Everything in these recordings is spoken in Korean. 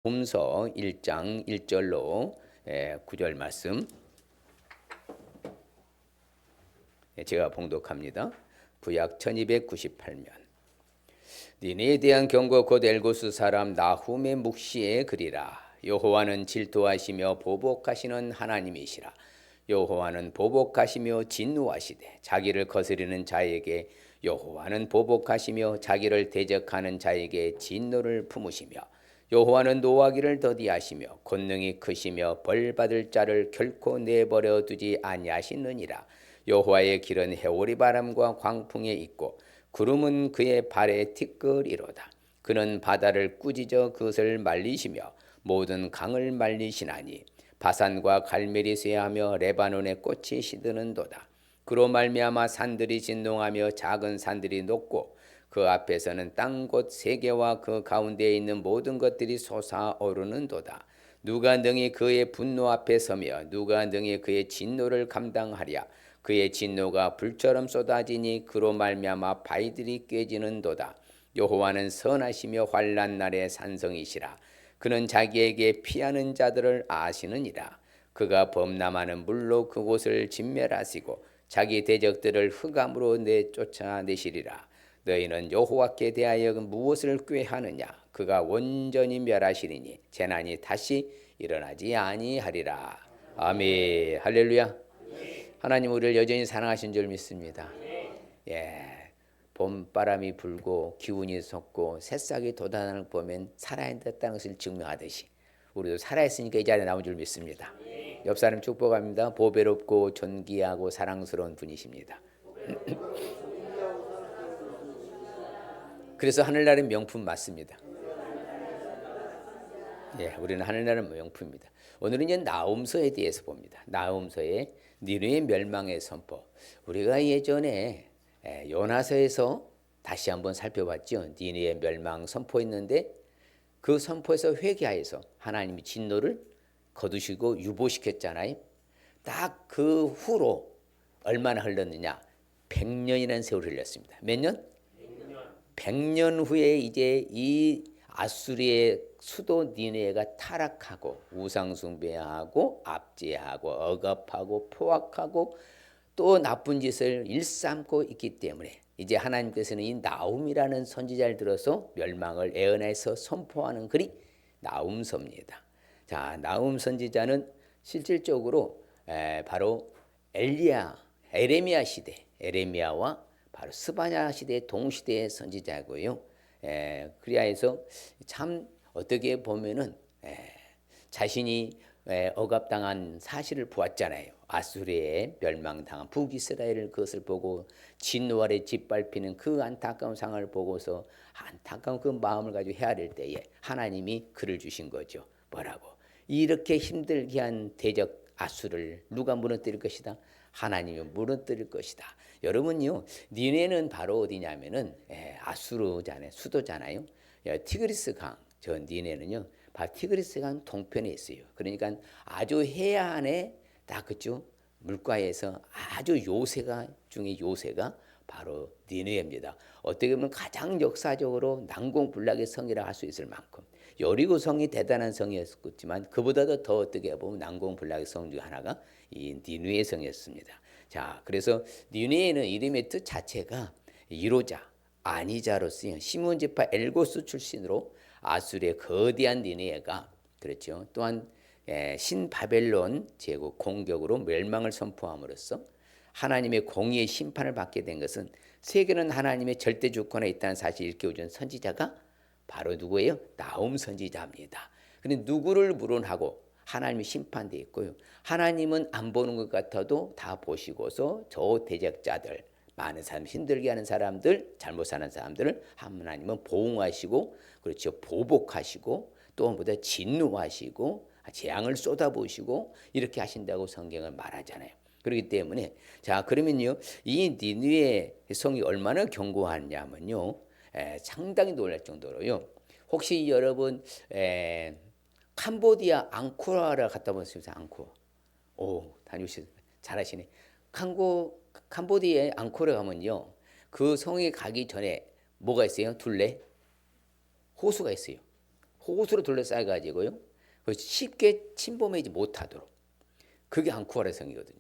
홈서 1장 1절로 9절 말씀 제가 봉독합니다. 구약 1298년 니네에 대한 경고 곧 엘고스 사람 나훔의 묵시에 그리라. 여호와는 질투하시며 보복하시는 하나님이시라. 여호와는 보복하시며 진노하시되 자기를 거스리는 자에게 여호와는 보복하시며 자기를 대적하는 자에게 진노를 품으시며 여호와는 노하기를 더디하시며 권능이 크시며 벌받을 자를 결코 내버려 두지 아니하시느니라. 여호와의 길은 해오리 바람과 광풍에 있고 구름은 그의 발에 티끌이로다. 그는 바다를 꾸짖어 그것을 말리시며 모든 강을 말리시나니 바산과 갈멜이 쇠하며 레바논의 꽃이 시드는도다. 그로 말미암아 산들이 진동하며 작은 산들이 녹고 그 앞에서는 땅 곳 세계와 그 가운데에 있는 모든 것들이 솟아오르는도다. 누가 능히 그의 분노 앞에 서며 누가 능히 그의 진노를 감당하랴. 그의 진노가 불처럼 쏟아지니 그로 말미암아 바위들이 깨지는도다. 여호와는 선하시며 환난 날의 산성이시라. 그는 자기에게 피하는 자들을 아시느니라. 그가 범람하는 물로 그곳을 진멸하시고 자기 대적들을 흑암으로 내쫓아내시리라. 너희는 여호와께 대하여 무엇을 꾀하느냐. 그가 온전히 멸하시리니 재난이 다시 일어나지 아니하리라. 아멘. 할렐루야. 하나님 우리를 여전히 사랑하신 줄 믿습니다. 봄바람이 불고 기운이 솟고 새싹이 돋아나는 걸 보면 살아있다는 것을 증명하듯이 우리도 살아있으니까 이 자리에 나온 줄 믿습니다. 옆 사람 축복합니다. 보배롭고 존귀하고 사랑스러운 분이십니다. 그래서 하늘나라의 명품 맞습니다. 우리는 하늘나라의 명품입니다. 오늘은 이제 나훔서에 대해서 봅니다. 나훔서의 니느웨 멸망의 선포. 우리가 예전에 요나서에서 다시 한번 살펴봤죠. 니느웨 멸망 선포했는데 그 선포에서 회개하여서 하나님이 진노를 거두시고 유보시켰잖아요. 딱 그 후로 얼마나 흘렀느냐? 100년이라는 세월을 흘렸습니다. 몇 년? 100년 후에 이제 이 아수리의 수도 니느웨가 타락하고 우상숭배하고 압제하고 억압하고 포악하고 또 나쁜 짓을 일삼고 있기 때문에 이제 하나님께서는 이 나훔이라는 선지자를 들어서 멸망을 예언해서 선포하는 글이 나훔서입니다. 자, 나훔 선지자는 실질적으로 바로 에레미야 시대, 에레미야와 바로 스바냐 시대 동시대의 선지자고요. 그리하여서 참 어떻게 보면은 자신이 억압당한 사실을 보았잖아요. 아수리에 멸망당한 북이스라엘을 그것을 보고 진노 아래 짓밟히는 그 안타까운 상황을 보고서 안타까운 그 마음을 가지고 헤아릴 때에 하나님이 글을 주신 거죠. 뭐라고? 이렇게 힘들게 한 대적 아수를 누가 무너뜨릴 것이다? 하나님이 무너뜨릴 것이다. 여러분요, 니느웨는 바로 어디냐면은 아수르잖아요, 수도잖아요. 티그리스 강, 저 니느웨는요, 바로 티그리스 강 동편에 있어요. 그러니까 아주 해안에 딱 그죠, 물가에서 아주 요새가 중에 요새가 바로 니느웨입니다. 어떻게 보면 가장 역사적으로 난공불락의 성이라 할 수 있을 만큼 여리고 성이 대단한 성이었지만 그보다도 더 어떻게 보면 난공불락의 성 중 하나가 이 니느웨 성이었습니다. 자, 그래서 니느웨는 이름의 뜻 자체가 이로자, 아니자로 쓰인 시몬 지파 엘고스 출신으로 아수리의 거대한 니느웨가 그렇죠. 또한 신바벨론 제국 공격으로 멸망을 선포함으로써 하나님의 공의의 심판을 받게 된 것은 세계는 하나님의 절대 주권에 있다는 사실을 일깨워준 선지자가 바로 누구예요? 나훔 선지자입니다. 그런데 누구를 물어하고 하나님이 심판되어 있고요. 하나님은 안 보는 것 같아도 다 보시고서 저 대적자들, 많은 사람 힘들게 하는 사람들, 잘못 사는 사람들을 하나님은 보응하시고 그렇죠. 보복하시고 또 보다 진노하시고 재앙을 쏟아부으시고 이렇게 하신다고 성경을 말하잖아요. 그렇기 때문에 자, 그러면요, 이 니느웨 성이 얼마나 견고하냐면요, 상당히 놀랄 정도로요. 혹시 여러분 캄보디아 앙코르와를 갔다 보셨어요? 앙코르. 다녀오셨어요. 잘하시네. 캄보디아에 앙코르 가면요, 그 성에 가기 전에 뭐가 있어요? 둘레? 호수가 있어요. 호수로 둘러싸여 가지고요. 쉽게 침범하지 못하도록. 그게 앙코르의 성이거든요.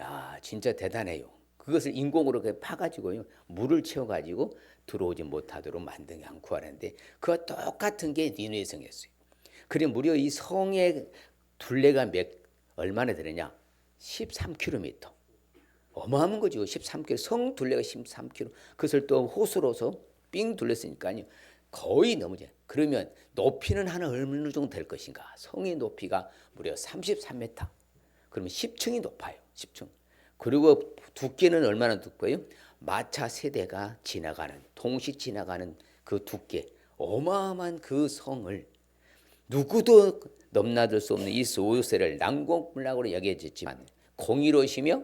야, 진짜 대단해요. 그것을 인공으로 파가지고요, 물을 채워가지고 들어오지 못하도록 만든 게 앙코르인데, 그와 똑같은 게 니느웨 성이었어요. 그리고 무려 이 성의 둘레가 얼마나 되느냐? 13km. 어마어마한 거죠. 13km. 성 둘레가 13km. 그것을 또 호수로서 삥 둘렀으니까요, 거의 넘어져요. 그러면 높이는 한 어느 정도 될 것인가? 성의 높이가 무려 33m. 그러면 10층이 높아요. 10층. 그리고 두께는 얼마나 두께요? 마차 세대가 지나가는, 동시 지나가는 그 두께, 어마어마한 그 성을 누구도 넘나들 수 없는 이 소요세를 난공불락으로 여겨졌지만 공의로우시며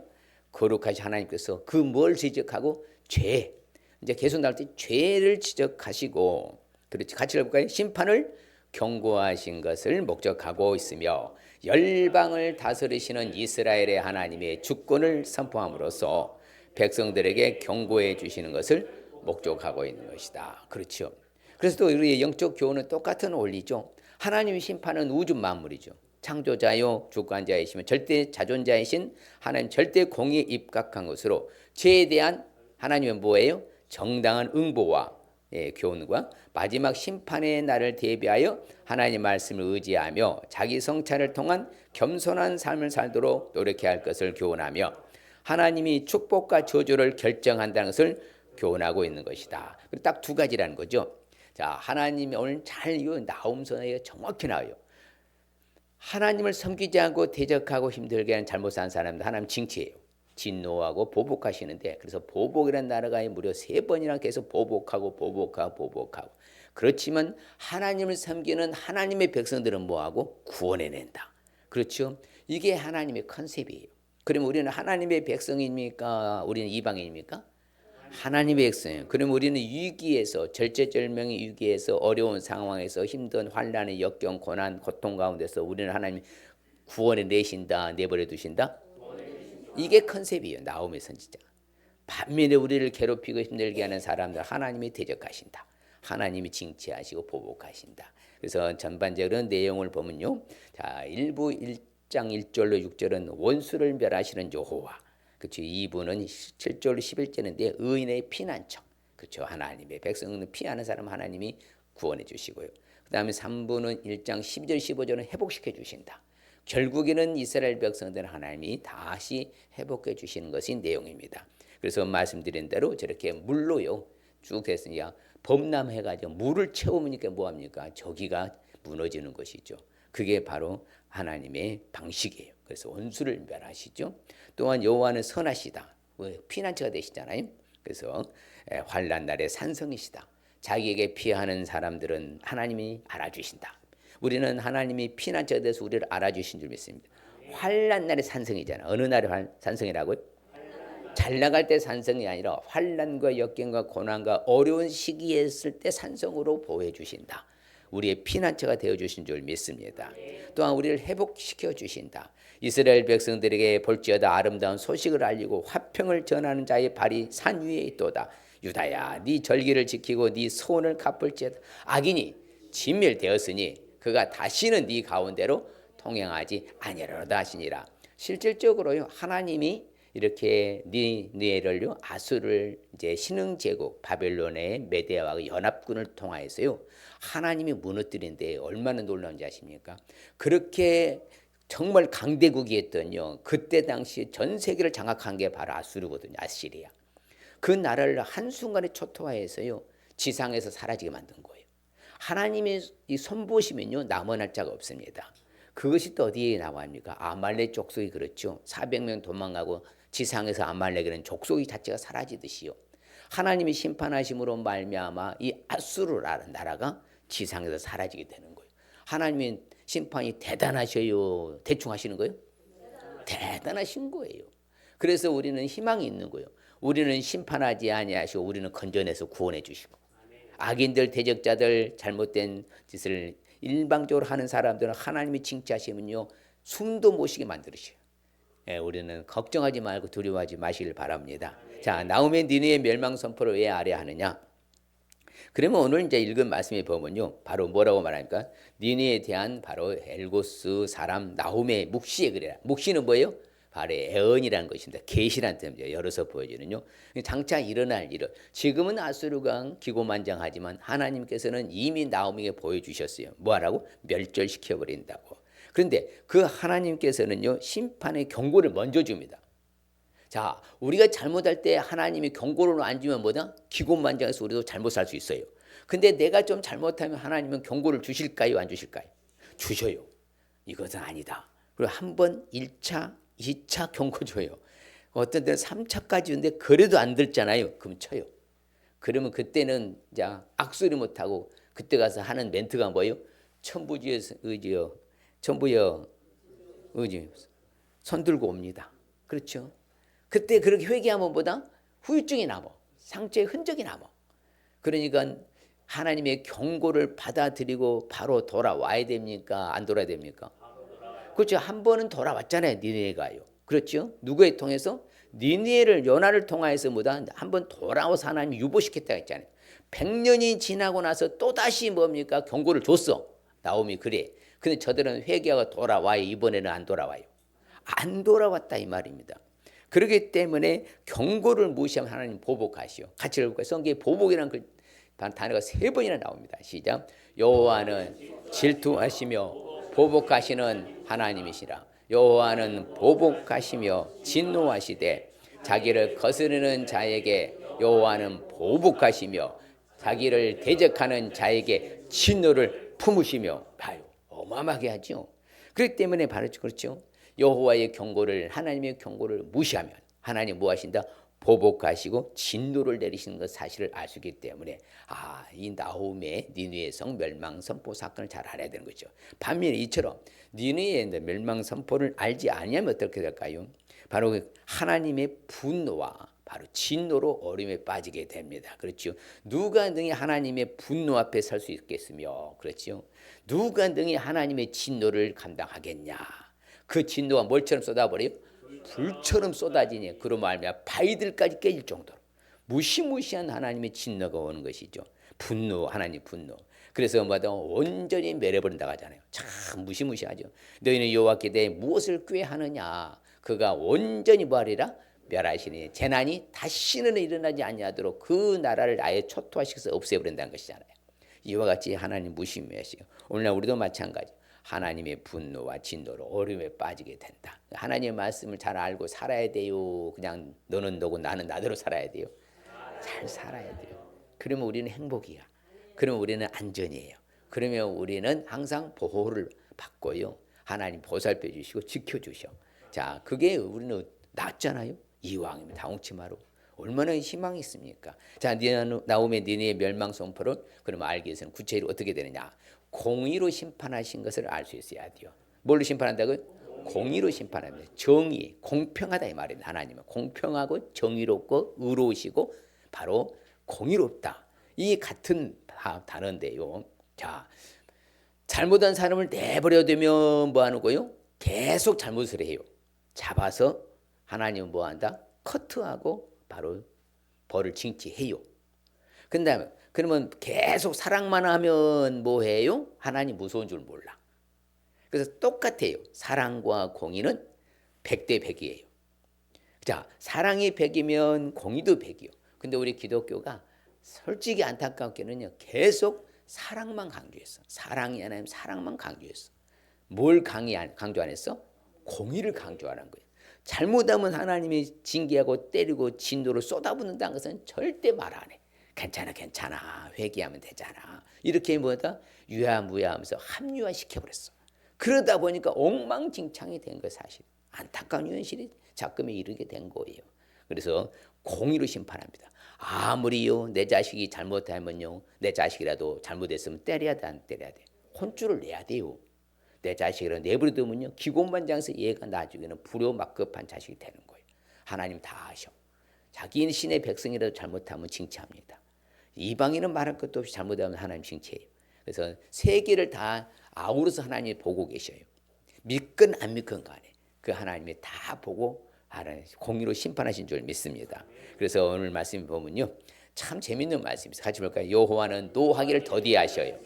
거룩하신 하나님께서 그 뭘 지적하고? 죄. 이제 계속 나올 때 죄를 지적하시고, 그렇지, 같이 해볼까요? 심판을 경고하신 것을 목적하고 있으며 열방을 다스리시는 이스라엘의 하나님의 주권을 선포함으로써 백성들에게 경고해 주시는 것을 목적하고 있는 것이다. 그렇죠. 그래서 또 우리의 영적 교훈은 똑같은 원리죠. 하나님의 심판은 우주 만물이죠. 창조자요 주관자이시며 절대 자존자이신 하나님, 절대 공의에 입각한 것으로 죄에 대한 하나님은 뭐예요? 정당한 응보와 교훈과 마지막 심판의 날을 대비하여 하나님의 말씀을 의지하며 자기 성찰을 통한 겸손한 삶을 살도록 노력해야 할 것을 교훈하며 하나님이 축복과 저주를 결정한다는 것을 교훈하고 있는 것이다. 딱 두 가지라는 거죠. 자, 하나님이 오늘 잘 이 나움서에 정확히 나와요. 하나님을 섬기지 않고 대적하고 힘들게 하는 잘못 산 사람들 하나님 징치해요. 진노하고 보복하시는데, 그래서 보복이라는 나라가 무려 3번이나 계속 보복하고. 그렇지만 하나님을 섬기는 하나님의 백성들은 뭐하고? 구원해낸다. 그렇죠? 이게 하나님의 컨셉이에요. 그러면 우리는 하나님의 백성입니까? 우리는 이방인입니까? 하나님의 백성이에요. 그러면 우리는 위기에서, 절체절명의 위기에서, 어려운 상황에서, 힘든 환난의 역경, 고난, 고통 가운데서 우리는 하나님 구원해 내신다, 내버려 두신다. 이게 컨셉이에요. 나홈의 선지자. 반면에 우리를 괴롭히고 힘들게 하는 사람들 하나님이 대적하신다. 하나님이 징치하시고 보복하신다. 그래서 전반적으로 내용을 보면요, 자, 1장 1절로 6절은 원수를 멸하시는 여호와, 그렇죠. 2부는 7절로 11절인데 의인의 피난처, 그렇죠. 하나님의 백성은 피하는 사람 하나님이 구원해 주시고요. 그 다음에 3부는 1장 12절 15절은 회복시켜 주신다. 결국에는 이스라엘 백성들 하나님이 다시 회복해 주시는 것이 내용입니다. 그래서 말씀드린 대로 저렇게 물로요 쭉 됐으니까 범람해가지고 물을 채우니까 뭐합니까? 저기가 무너지는 것이죠. 그게 바로 하나님의 방식이에요. 그래서 원수를 멸하시죠. 또한 여호와는 선하시다. 피난처가 되시잖아요. 그래서 환난 날의 산성이시다. 자기에게 피하는 사람들은 하나님이 알아주신다. 우리는 하나님이 피난처가 돼서 우리를 알아주신 줄 믿습니다. 환난 날의 산성이잖아. 어느 날의 산성이라고요? 잘 나갈 때 산성이 아니라 환난과 역경과 고난과 어려운 시기에 있을 때 산성으로 보호해 주신다. 우리의 피난처가 되어 주신 줄 믿습니다. 또한 우리를 회복시켜 주신다. 이스라엘 백성들에게 볼지어다 아름다운 소식을 알리고 화평을 전하는 자의 발이 산 위에 있도다. 유다야, 네 절기를 지키고 네 소원을 갚을지어다. 악인이 진멸되었으니 그가 다시는 네 가운데로 통행하지 아니하리로다 하시니라. 실질적으로요, 하나님이 이렇게 니느웨를요, 아수를 이제 신흥 제국 바벨론의 메대와 연합군을 통하여서요 하나님이 무너뜨린데 얼마나 놀라운지 아십니까? 그렇게 정말 강대국이었던요, 그때 당시 전 세계를 장악한 게 바로 아수르거든요. 아시리아. 그 나라를 한순간에 초토화해서요 지상에서 사라지게 만든 거예요. 하나님의 이 손보시면요 남아날 자가 없습니다. 그것이 또 어디에 나옵니까? 아말렉 족속이 그렇죠. 400명 도망가고 지상에서 아말렉에는 족속이 자체가 사라지듯이요. 하나님이 심판하심으로 말미암아 이 아수르라는 나라가 지상에서 사라지게 되는 거예요. 하나님의 심판이 대단하셔요. 대충 하시는 거예요? 대단하신 거예요. 그래서 우리는 희망이 있는 거예요. 우리는 심판하지 아니하시고 우리는 건져내서 구원해 주시고, 악인들, 대적자들, 잘못된 짓을 일방적으로 하는 사람들은 하나님이 징치하시면요 숨도 못 쉬게 만들으셔요. 우리는 걱정하지 말고 두려워하지 마시길 바랍니다. 자, 나홈의 니느웨 멸망 선포를 왜 하려 하느냐? 그러면 오늘 이제 읽은 말씀에 보면요, 바로 뭐라고 말합니까? 니느웨에 대한 바로 엘고스 사람 나홈의 묵시에 그래라. 묵시는 뭐예요? 바로 애언이라는 것입니다. 계시란 뜻입니다. 열어서 보여주는요. 장차 일어날 일을 지금은 아수르강 기고만장하지만 하나님께서는 이미 나홈에게 보여주셨어요. 뭐하라고? 멸절시켜 버린다고. 그런데 그 하나님께서는요, 심판의 경고를 먼저 줍니다. 자, 우리가 잘못할 때 하나님이 경고를 안 주면 뭐다? 기곤만장해서 우리도 잘못 살 수 있어요. 근데 내가 좀 잘못하면 하나님은 경고를 주실까요? 안 주실까요? 주셔요. 이것은 아니다. 그리고 한 번 1차, 2차 경고 줘요. 어떤 때는 3차까지 오는데 그래도 안 듣잖아요. 그럼 쳐요. 그러면 그때는 이제 악소리 못하고 그때 가서 하는 멘트가 뭐예요? 천부지의 의지여, 천부여 의지, 손 들고 옵니다. 그렇죠? 그때 그렇게 회개하면 보다 후유증이 남아. 상처의 흔적이 남아. 그러니까 하나님의 경고를 받아들이고 바로 돌아와야 됩니까? 안 돌아야 됩니까? 그렇죠. 한 번은 돌아왔잖아요. 니느웨가요. 그렇죠. 누구에 통해서? 니느웨를 요나를 통하여서 뭐다? 한 번 돌아와서 하나님이 유보시켰다고 했잖아요. 100년이 지나고 나서 또다시 뭡니까? 경고를 줬어. 나옴이 그래. 근데 저들은 회개하고 돌아와요. 이번에는 안 돌아와요. 안 돌아왔다 이 말입니다. 그렇기 때문에 경고를 무시하면 하나님 보복하시오. 같이 읽을까요? 성경에 보복이라는 그 단어가 3번이나 나옵니다. 시작. 여호와는 질투하시며 보복하시는 하나님이시라. 여호와는 보복하시며 진노하시되 자기를 거스르는 자에게 여호와는 보복하시며 자기를 대적하는 자에게 진노를 품으시며 봐요. 어마어마하게 하죠. 그렇기 때문에 바로 그렇죠. 여호와의 경고를 하나님의 경고를 무시하면 하나님 뭐 하신다? 보복하시고 진노를 내리시는 것 사실을 알 수 있기 때문에 이 나홈의 니느웨 성 멸망 선포 사건을 잘 알아야 되는 거죠. 반면에 이처럼 니느웨의 멸망 선포를 알지 아니하면 어떻게 될까요? 바로 하나님의 분노와 바로 진노로 어려움에 빠지게 됩니다. 그렇죠? 누가 능히 하나님의 분노 앞에 설 수 있겠으며, 그렇죠? 누가 능히 하나님의 진노를 감당하겠냐? 그 진노가 뭘처럼 쏟아버려요? 불처럼 쏟아지니 그로 말미암아 바위들까지 깨질 정도로 무시무시한 하나님의 진노가 오는 것이죠. 분노, 하나님 분노. 그래서 뭐다 온전히 멸해버린다고 하잖아요. 참 무시무시하죠. 너희는 여호와께 대해 무엇을 꾀하느냐? 그가 온전히 뭐하리라? 멸하시니 재난이 다시는 일어나지 아니하도록 그 나라를 아예 초토화시켜서 없애버린다는 것이잖아요. 이와 같이 하나님 무시무시해요. 오늘날 우리도 마찬가지. 하나님의 분노와 진노로 어려움에 빠지게 된다. 하나님의 말씀을 잘 알고 살아야 돼요. 그냥 너는 너고 나는 나대로 살아야 돼요. 잘 살아야 돼요. 그러면 우리는 행복이야. 그러면 우리는 안전이에요. 그러면 우리는 항상 보호를 받고요. 하나님 보살펴 주시고 지켜주셔. 자, 그게 우리는 낫잖아요. 이왕이면 다홍치마로. 얼마나 희망이 있습니까? 자, 나홈의 니느웨 멸망 선포를 그러면 알기 위해서는 구체적으로 어떻게 되느냐? 공의로 심판하신 것을 알 수 있어야 돼요. 뭘로 심판한다고요? 공의로 심판합니다. 정의, 공평하다 이 말입니다. 하나님은 공평하고 정의롭고 의로우시고 바로 공의롭다. 이 같은 단어인데요. 자, 잘못한 사람을 내버려 두면 뭐 하는 거요? 계속 잘못을 해요. 잡아서 하나님은 뭐 한다? 커트하고 바로 벌을 징치해요. 그다음에 그러면 계속 사랑만 하면 뭐해요? 하나님 무서운 줄 몰라. 그래서 똑같아요. 사랑과 공의는 100대 100이에요. 자, 사랑이 100이면 공의도 100이요. 근데 우리 기독교가 솔직히 안타깝게는요. 계속 사랑만 강조했어. 사랑이 아니면 사랑만 강조했어. 뭘 강조 안 했어? 공의를 강조하는 거예요. 잘못하면 하나님이 징계하고 때리고 진노를 쏟아붓는다는 것은 절대 말 안 해. 괜찮아 회개하면 되잖아 이렇게 뭐다 유야무야하면서 합리화시켜버렸어. 그러다 보니까 엉망진창이 된 거 사실. 안타까운 현실이 작금에 이르게 된 거예요. 그래서 공의로 심판합니다. 아무리요 내 자식이 잘못하면요 내 자식이라도 잘못했으면 때려야 돼 안 때려야 돼? 혼쭐을 내야 돼요. 내 자식이라도 내버려두면요 기곤만장해서 얘가 나중에는 불효막급한 자식이 되는 거예요. 하나님 다 아셔. 자기는 신의 백성이라도 잘못하면 징치합니다. 이방인은 말할 것도 없이 잘못하면 하나님 징치해요. 그래서 세계를 다 아우러서 하나님이 보고 계셔요. 믿건 안 믿건 간에 그 하나님이 다 보고 공의로 심판하신 줄 믿습니다. 그래서 오늘 말씀 보면요. 참 재밌는 말씀입니다. 같이 볼까요? 여호와는 노하기를 더디하셔요.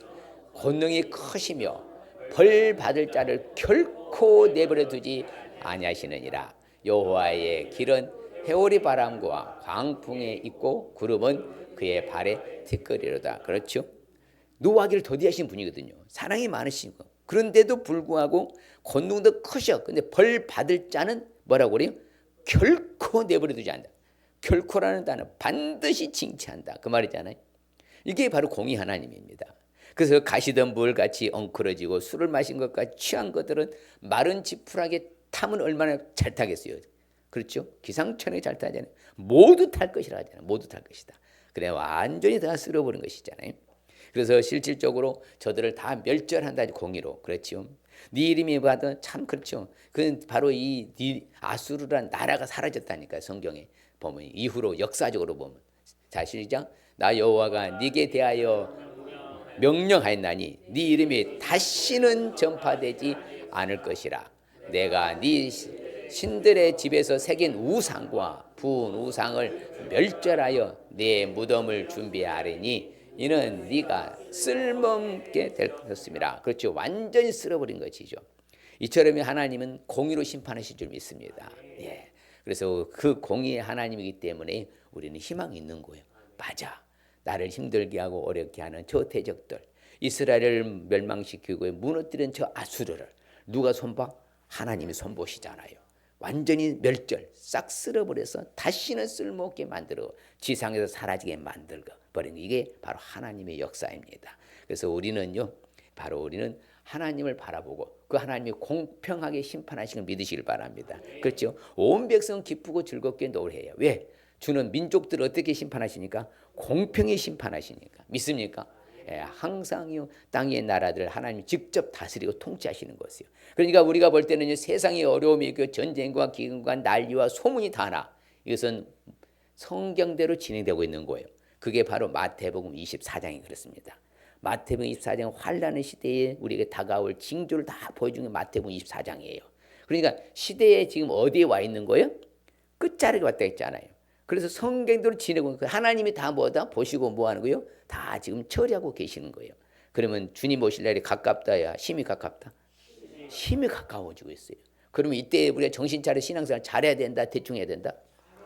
권능이 크시며 벌 받을 자를 결코 내버려 두지 아니하시느니라. 여호와의 길은 해오리 바람과 광풍에 있고 구름은 그의 발에 티끌이로다. 그렇죠? 노하기를 더디하신 분이거든요. 사랑이 많으시고 그런데도 불구하고 권능도 크셔. 근데 벌 받을 자는 뭐라고 그래요? 결코 내버려 두지 않는다. 결코라는 단어 반드시 징치한다. 그 말이잖아요. 이게 바로 공의 하나님입니다. 그래서 가시던 물같이 엉클어지고 술을 마신 것과 취한 것들은 마른 지푸라기 타면 얼마나 잘 타겠어요. 그렇죠? 기상천외 잘 타잖아요. 모두 탈 것이라 하잖아요. 모두 탈 것이다. 그래 완전히 다 쓸어버린 것이잖아요. 그래서 실질적으로 저들을 다 멸절한다. 공의로. 그렇죠? 네 이름이 받은 참 그렇죠. 그건 바로 이 아수르란 나라가 사라졌다니까요. 성경에 보면 이후로 역사적으로 보면. 자 시작. 나 여호와가 네게 대하여 명령하였나니 네 이름이 다시는 전파되지 않을 것이라. 내가 네 신들의 집에서 새긴 우상과 부은 우상을 멸절하여 네 무덤을 준비하리니 이는 네가 쓸모없게 될 것입니다. 그렇죠. 완전히 쓸어버린 것이죠. 이처럼 하나님은 공의로 심판하실 줄 믿습니다. 예. 그래서 그 공의의 하나님이기 때문에 우리는 희망이 있는 거예요. 맞아. 나를 힘들게 하고 어렵게 하는 저 대적들, 이스라엘을 멸망시키고 무너뜨린 저 아수르를 누가 손봐? 하나님이 손보시잖아요. 완전히 멸절, 싹 쓸어버려서 다시는 쓸모없게 만들어 지상에서 사라지게 만들고 버리는 이게 바로 하나님의 역사입니다. 그래서 우리는요, 바로 우리는 하나님을 바라보고 그 하나님이 공평하게 심판하시는 걸 믿으시길 바랍니다. 그렇죠? 온 백성 기쁘고 즐겁게 노래해요. 왜? 주는 민족들을 어떻게 심판하시니까? 공평히 심판하시니까. 믿습니까? 예, 항상요 땅의 나라들을 하나님이 직접 다스리고 통치하시는 것이요. 그러니까 우리가 볼 때는 세상의 어려움이 있고 전쟁과 기근과 난리와 소문이 다 나. 이것은 성경대로 진행되고 있는 거예요. 그게 바로 마태복음 24장이 그렇습니다. 마태복음 24장 환난의 시대에 우리에게 다가올 징조를 다 보여준 게 마태복음 24장이에요. 그러니까 시대에 지금 어디에 와 있는 거예요? 끝자락에 왔다 했잖아요. 그래서 성경대로 지내고 하나님이 다 뭐다 보시고 뭐 하는 거예요? 다 지금 처리하고 계시는 거예요. 그러면 주님 오실 날이 가깝다야 힘이 가깝다? 힘이 가까워지고 있어요. 그러면 이때 우리가 정신 차려 신앙생활 잘해야 된다? 대충 해야 된다?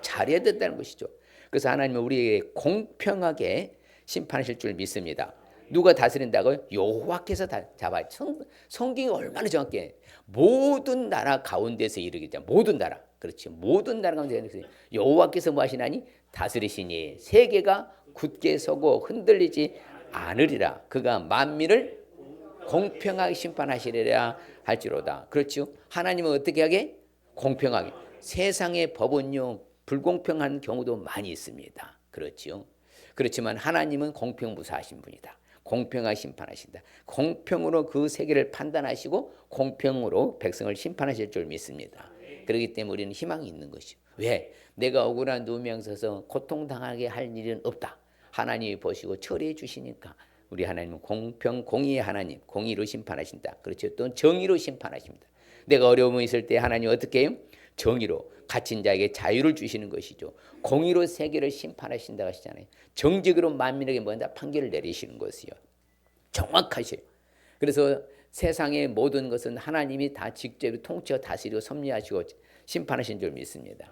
잘해야 된다는 것이죠. 그래서 하나님은 우리에게 공평하게 심판하실 줄 믿습니다. 누가 다스린다고요? 여호와께서 다 잡아요. 성경이 얼마나 정확해. 모든 나라 가운데서 이르기자. 모든 나라. 그렇지. 모든 나라 가운데서 여호와께서 뭐 하시나니? 다스리시니 세계가 굳게 서고 흔들리지 않으리라. 그가 만민을 공평하게 심판하시리라 할지로다. 그렇죠. 하나님은 어떻게 하게? 공평하게. 세상의 법은요 불공평한 경우도 많이 있습니다. 그렇죠. 그렇지만 하나님은 공평무사하신 분이다. 공평하게 심판하신다. 공평으로 그 세계를 판단하시고 공평으로 백성을 심판하실 줄 믿습니다. 그렇기 때문에 우리는 희망이 있는 것이죠. 왜? 내가 억울한 누명 서서 고통당하게 할 일은 없다. 하나님이 보시고 처리해 주시니까 우리 하나님은 공평 공의의 하나님, 공의로 심판하신다. 그렇죠. 또 정의로 심판하십니다. 내가 어려움이 있을 때 하나님 어떻게 해요? 정의로 갇힌 자에게 자유를 주시는 것이죠. 공의로 세계를 심판하신다고 하시잖아요. 정직으로 만민에게 뭔가 판결을 내리시는 것이요. 정확하셔요. 그래서 세상의 모든 것은 하나님이 다 직접 통치하고 다스리고 섭리하시고 심판하신 줄 믿습니다.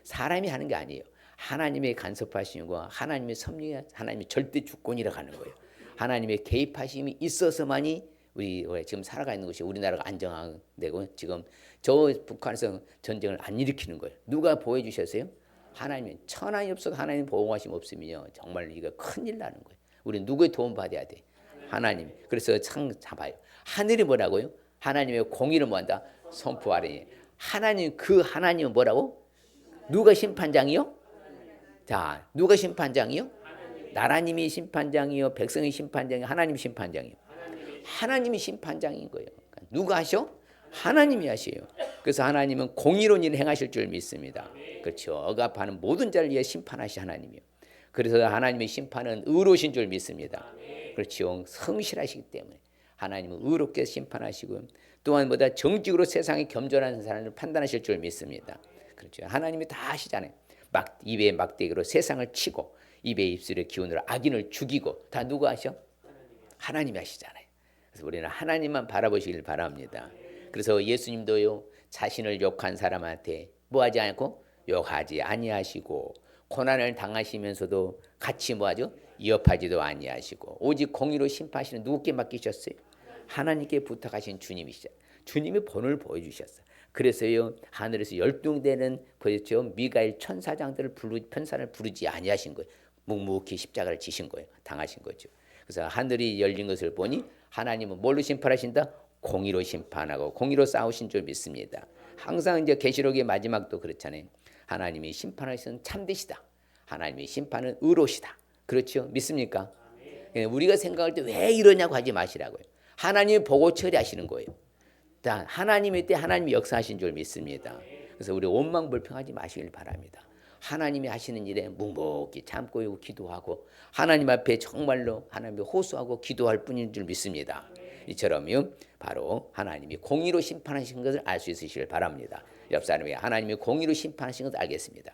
사람이 하는 게 아니에요. 하나님의 간섭하심과 하나님의 섭리, 하나님의 절대 주권이라고 하는 거예요. 하나님의 개입하심이 있어서만이 우리 지금 살아가 있는 것이 우리나라가 안정되고 지금 저 북한에서 전쟁을 안 일으키는 거예요. 누가 보호해 주셨어요? 하나님이. 천하에 없어도 하나님 보호하심 없으면요 정말 이거 큰일 나는 거예요. 우리 누구의 도움 받아야 돼? 하나님. 그래서 참 잡아요. 하늘이 뭐라고요? 하나님의 공의를 뭐한다? 선포하리니. 하나님, 그 하나님은 뭐라고? 누가 심판장이요? 자, 누가 심판장이요? 나라님이 심판장이요, 백성이 심판장이요, 하나님이 심판장이요. 하나님이 심판장인 거예요. 누가 하셔? 하나님이 하셔요. 그래서 하나님은 공의로운 일을 행하실 줄 믿습니다. 그렇죠. 억압하는 모든 자를 위해 심판하시 하나님이요. 그래서 하나님의 심판은 의로우신 줄 믿습니다. 그렇죠. 성실하시기 때문에 하나님은 의롭게 심판하시고 또한 보다 정직으로 세상에 겸손한 사람을 판단하실 줄 믿습니다. 그렇죠. 하나님이 다 하시잖아요. 입에 막대기로 세상을 치고 입에 입술의 기운으로 악인을 죽이고 다 누가 하셔? 하나님이 하시잖아요. 그래서 우리는 하나님만 바라보시길 바랍니다. 그래서 예수님도요 자신을 욕한 사람한테 뭐하지 않고 욕하지 아니하시고 고난을 당하시면서도 같이 뭐하죠? 위협하지도 아니하시고 오직 공의로 심판하시는 누구께 맡기셨어요? 하나님께 부탁하신 주님이시죠. 주님이 본을 보여주셨어요. 그래서요 하늘에서 열동되는 그렇죠 미가엘 천사장들을 편사를 부르지 아니하신 거예요. 묵묵히 십자가를 지신 거예요. 당하신 거죠. 그래서 하늘이 열린 것을 보니 하나님은 뭘로 심판하신다? 공의로 심판하고 공의로 싸우신 줄 믿습니다. 항상 이제 계시록의 마지막도 그렇잖아요. 하나님이 심판하시는 참되시다. 하나님이 심판은 의로시다. 그렇죠? 믿습니까? 우리가 생각할 때 왜 이러냐고 하지 마시라고요. 하나님이 보고 처리하시는 거예요. 하나님의 때 하나님이 역사하신 줄 믿습니다. 그래서 우리 원망불평하지 마시길 바랍니다. 하나님이 하시는 일에 묵묵히 참고 기도하고 하나님 앞에 정말로 하나님을 호소하고 기도할 뿐인 줄 믿습니다. 이처럼요 바로 하나님이 공의로 심판하신 것을 알 수 있으시길 바랍니다. 옆 사람이 하나님이 공의로 심판하신 것을 알겠습니다.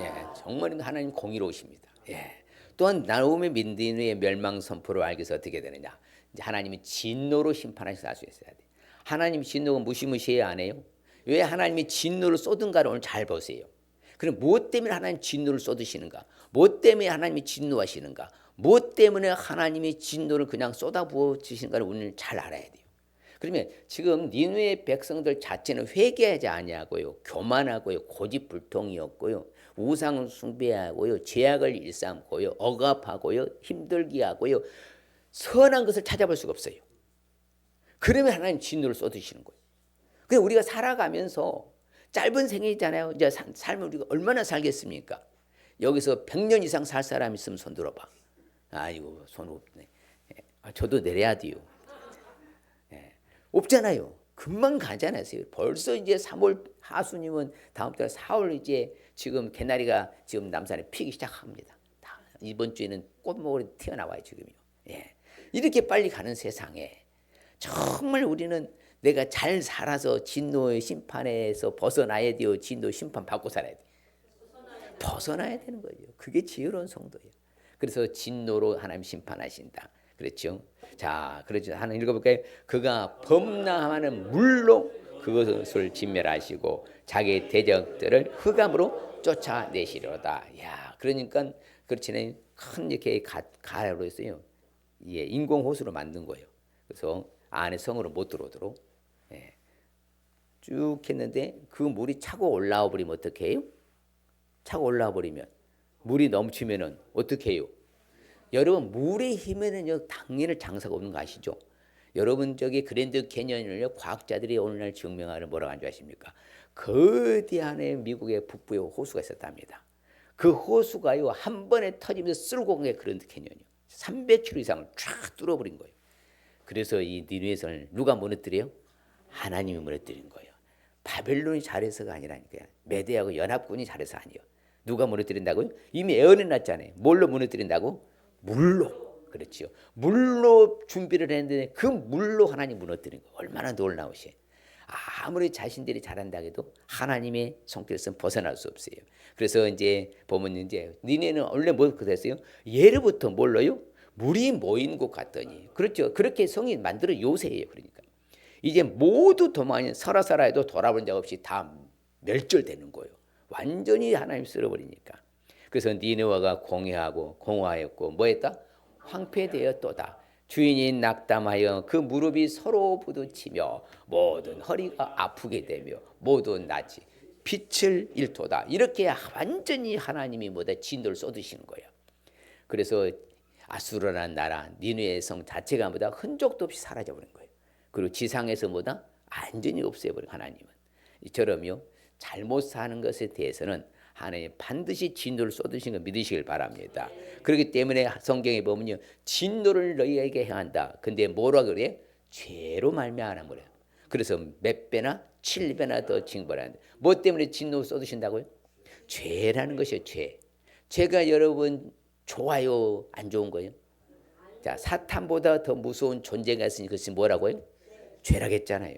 예, 정말 하나님 공의로우십니다. 예. 또한 나홈의 민디누의 멸망 선포를 알기 위해서 어떻게 되느냐? 이제 하나님이 진노로 심판하셔서 알 수 있어야 돼. 하나님 진노가 무시무시해야 안 해요? 왜 하나님이 진노를 쏟은가를 오늘 잘 보세요. 그럼 무엇 때문에 하나님 진노를 쏟으시는가? 무엇 때문에 하나님이 진노하시는가? 무엇 때문에 하나님이 진노를 그냥 쏟아부어 주시는가를 오늘 잘 알아야 돼요. 그러면 지금 니느웨 백성들 자체는 회개하지 아니하고요, 교만하고요, 고집불통이었고요, 우상 숭배하고요, 죄악을 일삼고요, 억압하고요, 힘들게 하고요, 선한 것을 찾아볼 수가 없어요. 그러면 하나님 진노를 쏟으시는 거예요. 그래서 우리가 살아가면서 짧은 생이잖아요. 이제 삶을 우리가 얼마나 살겠습니까? 여기서 100년 이상 살 사람 있으면 손 들어봐. 아이고 손 없네. 저도 내려야 돼요. 없잖아요. 금방 가잖아요. 벌써 이제 3월 하수님은 다음 달 4월 이제 지금 개나리가 지금 남산에 피기 시작합니다. 이번 주에는 꽃목으로 튀어나와요 지금요. 예. 이렇게 빨리 가는 세상에 정말 우리는 내가 잘 살아서 진노의 심판에서 벗어나야 돼요. 진노 심판 받고 살아야 돼. 벗어나야 되는 거죠. 그게 지혜로운 성도예요. 그래서 진노로 하나님 심판하신다. 그렇죠? 자, 그렇죠. 하나님 읽어볼까요? 그가 범람하는 물로 그것을 진멸하시고 자기의 대적들을 흑암으로 쫓아내시려다. 야, 그러니까 그렇지는 큰 이렇게 가로 했어요. 예, 인공 호수로 만든 거예요. 그래서 안에 성으로 못 들어오도록 예, 쭉 했는데 그 물이 차고 올라와 버리면 어떻게 해요? 차고 올라와 버리면 물이 넘치면은 어떻게 해요? 여러분 물의 힘에는요 당연히 장사가 없는 거 아시죠? 여러분 저기 그랜드 캐년을요 과학자들이 오늘날 증명하는 뭐라고 하는 줄 아십니까? 거대한 미국의 북부에 호수가 있었답니다. 그 호수가요 한 번에 터지면서 쓸고 간 게 그랜드 캐년이요. 300km 이상을 쫙 뚫어버린 거예요. 그래서 이 니느웨성을 누가 무너뜨려요? 하나님이 무너뜨린 거예요. 바벨론이 잘해서가 아니라니까요. 메대하고 연합군이 잘해서 아니에요. 누가 무너뜨린다고요? 이미 애언해 놨잖아요. 뭘로 무너뜨린다고? 물로. 그렇지요. 물로 준비를 했는데 그 물로 하나님 무너뜨린 거예요. 얼마나 놀라우시. 아무리 자신들이 잘한다 해도 하나님의 손길에서 벗어날 수 없어요. 그래서 이제 보면 이제 니네는 원래 뭐 그랬어요? 예로부터 뭘로요? 물이 모인 곳 같더니. 그렇죠. 그렇게 성이 만들어 요새예요. 그러니까 이제 모두 도망이 살아살아 해도 돌아본 적 없이 다 멸절되는 거예요. 완전히 하나님 쓸어버리니까. 그래서 니느웨가 공회하고 공허하였고 뭐했다? 황폐되었도다. 주인이 낙담하여 그 무릎이 서로 부딪히며 모든 허리가 아프게 되며 모든 낯이 빛을 잃도다. 이렇게 완전히 하나님이 뭐다 진노를 쏟으시는 거예요. 그래서 아수르라는 나라 니느웨 성 자체가 뭐다 흔적도 없이 사라져버린 거예요. 그리고 지상에서 뭐다 완전히 없애버린 하나님은. 이처럼요 잘못 사는 것에 대해서는 하나님 반드시 진노를 쏟으신 걸 믿으시길 바랍니다. 그렇기 때문에 성경에 보면요 진노를 너희에게 행한다. 근데 뭐라 그래요? 죄로 말미암아 그래요. 그래서 몇 배나 7배나 더 징벌한다. 뭐 때문에 진노를 쏟으신다고요? 죄라는 것이에요. 죄. 죄가 여러분 좋아요 안 좋은 거예요? 자 사탄보다 더 무서운 존재가 있으니 그것이 뭐라고요? 죄라겠잖아요.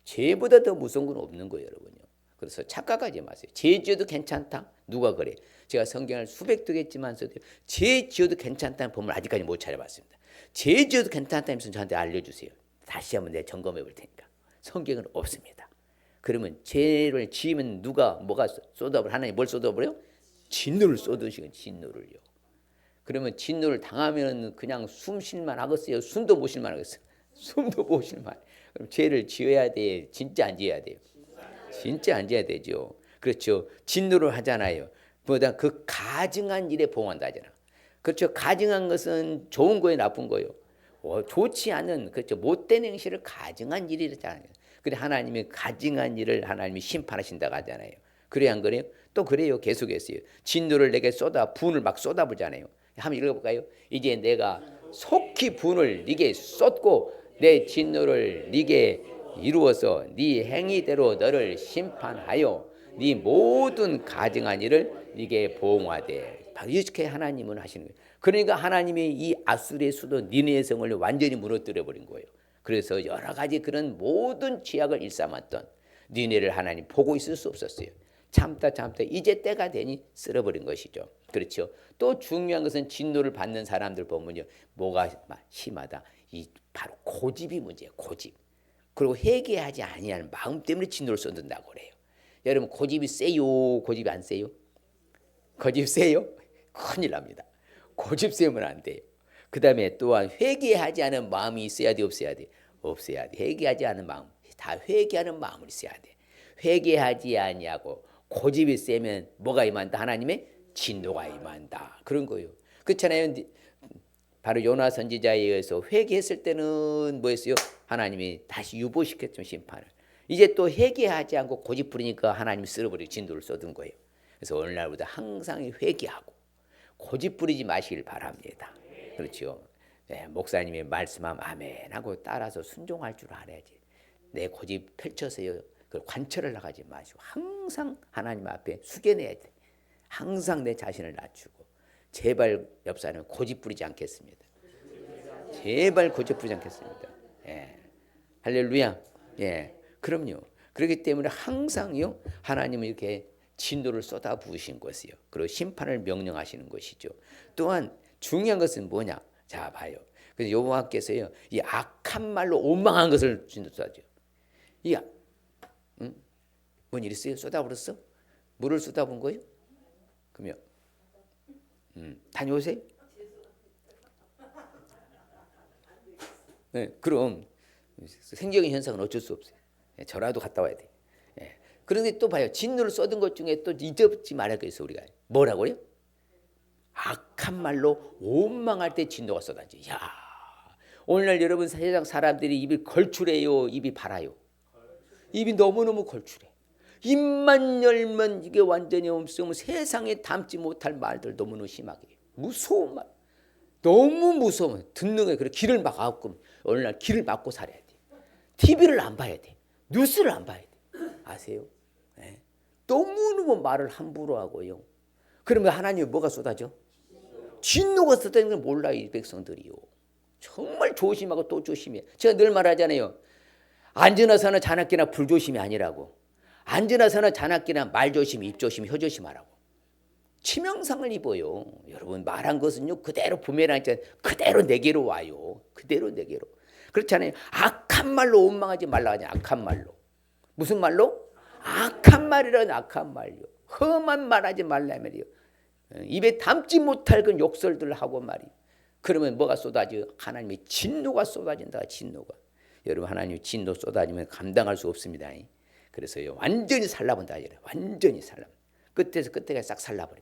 죄보다 더 무서운 건 없는 거예요, 여러분요. 그래서 착각하지 마세요. 죄 지어도 괜찮다. 누가 그래? 제가 성경을 수백 두겠지만서도 죄 지어도 괜찮다는 본문을 아직까지 못 찾아봤습니다. 죄 지어도 괜찮다면서 저한테 알려주세요. 다시 한번 내가 점검해 볼 테니까. 성경은 없습니다. 그러면 죄를 지으면 누가 뭐가 쏟아버려? 하나님 뭘 쏟아버려요? 진노를 쏟으시건 진노를요. 그러면 진노를 당하면 그냥 숨 쉴만 하겠어요? 숨도 못 쉴만 하겠어요? 숨도 못 쉴만. 그럼 죄를 지어야 돼? 진짜 안 지어야 돼요? 진짜 안 지어야 되죠. 그렇죠. 진노를 하잖아요. 보다 그 가증한 일에 보응한다 하잖아. 그렇죠. 가증한 것은 좋은 거예요, 나쁜 거예요? 좋지 않은, 그렇죠. 못된 행실을 가증한 일이잖아요. 그래 하나님이 가증한 일을 하나님이 심판하신다고 하잖아요. 그래 안 그래요? 또 그래요. 계속했어요. 진노를 내게 분을 막 쏟아부잖아요. 한번 읽어볼까요? 이제 내가 속히 분을 네게 쏟고 내 진노를 네게 이루어서 네 행위대로 너를 심판하여 네 모든 가증한 일을 네게 보응하되. 바로 이렇게 하나님은 하시는 거예요. 그러니까 하나님이 이 아수르의 수도 니느웨 성을 완전히 무너뜨려 버린 거예요. 그래서 여러 가지 그런 모든 죄악을 일삼았던 니느웨를 하나님 보고 있을 수 없었어요. 참다 이제 때가 되니 쓸어버린 것이죠. 그렇죠. 또 중요한 것은 진노를 받는 사람들 보면요, 뭐가 심하다. 이 바로 고집이 문제예요. 고집. 그리고 회개하지 아니하는 마음 때문에 진노를 쏟는다고 그래요. 여러분 고집이 세요? 고집이 안 세요? 고집 세요? 큰일 납니다. 고집 세면 안 돼요. 그 다음에 또한 회개하지 않은 마음이 있어야 돼? 없어야 돼? 없어야 돼. 회개하지 않은 마음, 다 회개하는 마음을 있어야 돼. 회개하지 아니하고 고집이 세면 뭐가 임한다? 하나님의 진노가 임한다. 그런 거예요. 그렇잖아요. 바로 요나 선지자에 의해서 회개했을 때는 뭐였어요? 하나님이 다시 유보시켰죠, 심판을. 이제 또 회개하지 않고 고집 부리니까 하나님이 쓸어버리고 진도를 쏟은 거예요. 그래서 오늘날보다 항상 회개하고 고집 부리지 마시길 바랍니다. 그렇죠. 네, 목사님이 말씀하면 아멘 하고 따라서 순종할 줄 알아야지. 내 고집 펼쳐서요, 그 관철을 나가지 마시고 항상 하나님 앞에 숙여내야 돼. 항상 내 자신을 낮추고. 제발 옆사람은 고집 부리지 않겠습니다. 제발 고집 부리지 않겠습니다. 예. 할렐루야. 예. 그럼요. 그렇기 때문에 항상요, 하나님은 이렇게 진노를 쏟아 부으신 것이요. 그리고 심판을 명령하시는 것이죠. 또한 중요한 것은 뭐냐? 자, 봐요. 그래서 여호와께서요, 이 악한 말로 원망한 것을 진노 쏟아죠. 이 뭔 일 있어요? 쏟아버렸어? 물을 쏟아본 거예요? 그러면 다녀오세요. 네, 그럼 생적인 현상은 어쩔 수 없어요. 저라도 갔다 와야 돼. 예. 그런데 또 봐요. 진노를 쏟은 것 중에 또 잊지 말아야 겠어 우리가. 뭐라고요? 악한 말로 원망할 때 진노가 쏟아져. 야, 오늘날 여러분 세상 사람들이 입이 걸출해요, 입이 발아요? 입이 너무너무 걸출해. 입만 열면 이게 완전히 없으면 세상에 담지 못할 말들 너무너무 심하게. 무서운 말. 너무 무서워. 듣는 거에 그래 길을 막아갖고 오늘날 길을 막고 살아야 돼. TV를 안 봐야 돼. 뉴스를 안 봐야 돼. 아세요? 네. 너무너무 말을 함부로 하고요. 그러면 하나님이 뭐가 쏟아져? 진노가 쏟아지는 걸 몰라요, 이 백성들이요. 정말 조심하고 또 조심해. 제가 늘 말하잖아요. 안전하서는 잔악기나 불조심이 아니라고. 안전하서는 잔악기나 말조심, 입조심, 혀조심하라고. 치명상을 입어요. 여러분 말한 것은요 그대로 부메랑처럼 그대로 내게로 와요. 그대로 내게로. 그렇잖아요. 악한 말로 원망하지 말라 하냐. 악한 말로. 무슨 말로? 악한 말이라는 악한 말이요. 험한 말하지 말라 말이요. 입에 담지 못할 그 욕설들을 하고 말이요. 그러면 뭐가 쏟아져? 하나님의 진노가 쏟아진다. 진노가. 여러분 하나님의 진노 쏟아지면 감당할 수 없습니다. 그래서요 완전히 살라본다. 완전히 살라. 끝에서 끝에가 싹 살라버려.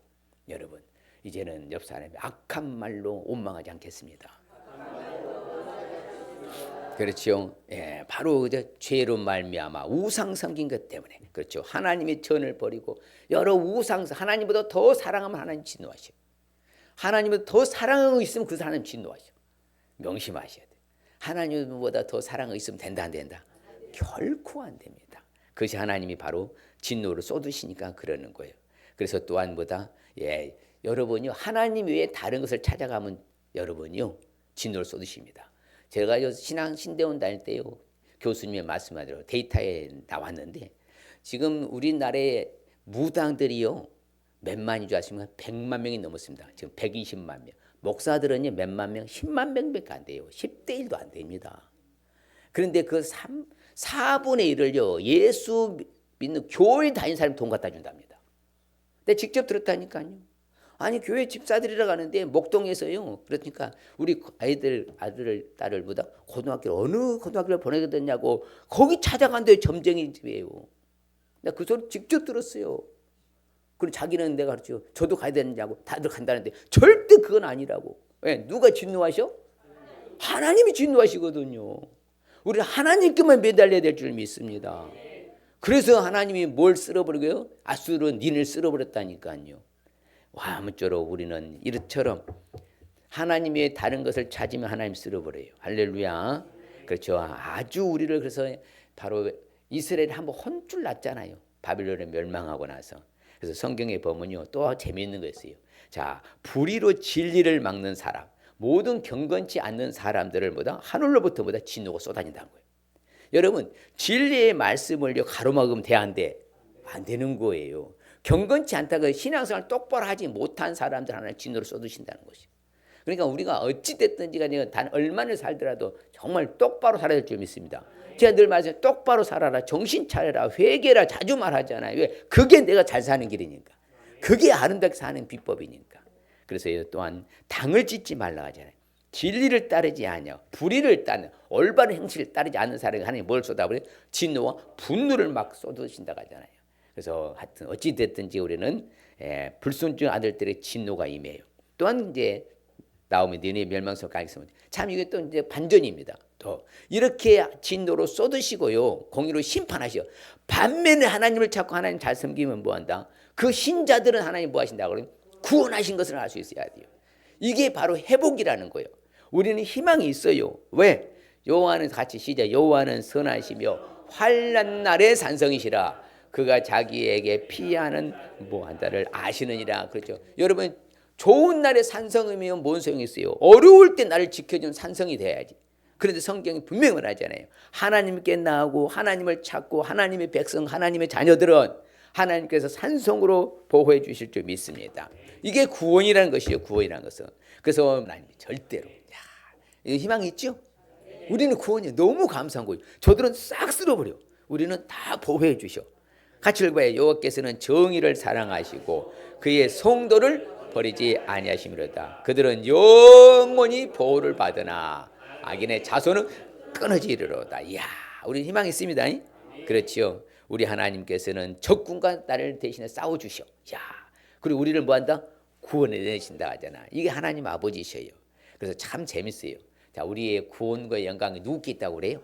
여러분 이제는 옆 사람이 악한 말로 원망하지 않겠습니다. 그렇죠. 예, 바로 죄로 말미암아 우상 섬긴 것 때문에. 그렇죠. 하나님의 전을 버리고 여러 우상, 하나님보다 더 사랑하면 하나님 진노하셔. 하나님보다 더 사랑하고 있으면 그 사람 진노하셔. 명심하셔야 돼. 하나님보다 더 사랑하고 있으면 된다 안 된다? 결코 안 됩니다. 그것이 하나님이 바로 진노를 쏟으시니까 그러는 거예요. 그래서 또한 뭐다? 예, 여러분이요 하나님 외에 다른 것을 찾아가면 여러분이요 진노를 쏟으십니다. 제가 신대원 다닐 때요 교수님의 말씀하대로 데이터에 나왔는데 지금 우리나라의 무당들이요 몇만인 줄 아십니까? 100만 명이 넘었습니다. 지금 120만 명. 목사들은요 몇만 명, 10만 명밖에 안 돼요. 10대 1도 안 됩니다. 그런데 그 4분의 1을요 예수 믿는 교회 다니는 사람이 돈 갖다 준답니다. 내가 직접 들었다니까요. 아니 교회 집사들이라 하는데 목동에서요. 그러니까 우리 아들을 딸을 보다 고등학교를 어느 고등학교를 보내게 됐냐고 거기 찾아간대요. 점쟁이 집이에요. 내가 그 소리 직접 들었어요. 그리고 자기는 내가 그렇죠. 저도 가야 되느냐고 다들 간다는데 절대 그건 아니라고. 왜? 누가 진노하셔? 하나님이 진노하시거든요. 우리는 하나님께만 매달려야 될 줄 믿습니다. 그래서 하나님이 뭘 쓸어버리고요? 아수르는 닌을 쓸어버렸다니까요. 와, 아무쪼록 우리는 이처럼 하나님의 다른 것을 찾으면 하나님 쓸어버려요. 할렐루야. 그렇죠. 아주 우리를 그래서 바로 이스라엘이 한번 혼쭐 났잖아요. 바빌론에 멸망하고 나서. 그래서 성경에 보면요 또 재미있는 거 있어요. 자, 불의로 진리를 막는 사람, 모든 경건치 않는 사람들을 하늘로부터 진노가 쏟아진다는 거예요. 여러분 진리의 말씀을요 가로막으면 돼 안 돼? 안 되는 거예요. 경건치 않다고 신앙생활 똑바로 하지 못한 사람들 하나님 진노를 쏟으신다는 것이죠. 그러니까 우리가 어찌 됐든지 간에 단 얼마나 살더라도 정말 똑바로 살아야 될 줄 믿습니다. 제가 늘 말해요. 똑바로 살아라. 정신 차려라. 회개라. 자주 말하잖아요. 왜? 그게 내가 잘 사는 길이니까. 그게 아름답게 사는 비법이니까. 그래서 또한 당을 찢지 말라 하잖아요. 진리를 따르지 않아 불의를 따르는 올바른 행실을 따르지 않는 사람이 하나님 뭘 쏟아버려요? 진노와 분노를 막 쏟으신다고 하잖아요. 그래서 하여튼 어찌 됐든지 우리는 불순종 아들들의 진노가 임해요. 또한 이제 나오면 너희의 멸망성 가겠습니다. 참 이게 또 이제 반전입니다. 또 이렇게 진노로 쏟으시고요 공의로 심판하시오. 반면에 하나님을 찾고 하나님 잘 섬기면 뭐한다? 그 신자들은 하나님 뭐하신다고 그러면 구원하신 것을 알 수 있어야 돼요. 이게 바로 회복이라는 거예요. 우리는 희망이 있어요. 왜? 여호와는 같이 시작. 여호와는 선하시며 환난 날의 산성이시라. 그가 자기에게 피하는 뭐한다를 아시느니라. 그렇죠. 여러분 좋은 날의 산성이면 뭔 소용이 있어요? 어려울 때 나를 지켜주는 산성이 돼야지. 그런데 성경이 분명히 말하잖아요. 하나님께 나아가고 하나님을 찾고 하나님의 백성 하나님의 자녀들은 하나님께서 산성으로 보호해 주실 줄 믿습니다. 이게 구원이라는 것이에요. 구원이라는 것은. 그래서 하나님 절대로 희망이 있죠? 우리는 구원이 너무 감사한 거예요. 저들은 싹 쓸어버려. 우리는 다 보호해 주셔. 같이 읽어봐요. 여호와께서는 정의를 사랑하시고 그의 성도를 버리지 아니하심이로다. 그들은 영원히 보호를 받으나 악인의 자손은 끊어지리로다. 이야, 우리 희망이 있습니다. 그렇지요. 우리 하나님께서는 적군과 나를 대신해 싸워주셔. 야, 그리고 우리를 뭐한다? 구원해내신다 하잖아. 이게 하나님 아버지셔요. 그래서 참 재밌어요. 자, 우리의 구원과 영광이 누구께 있다고 그래요?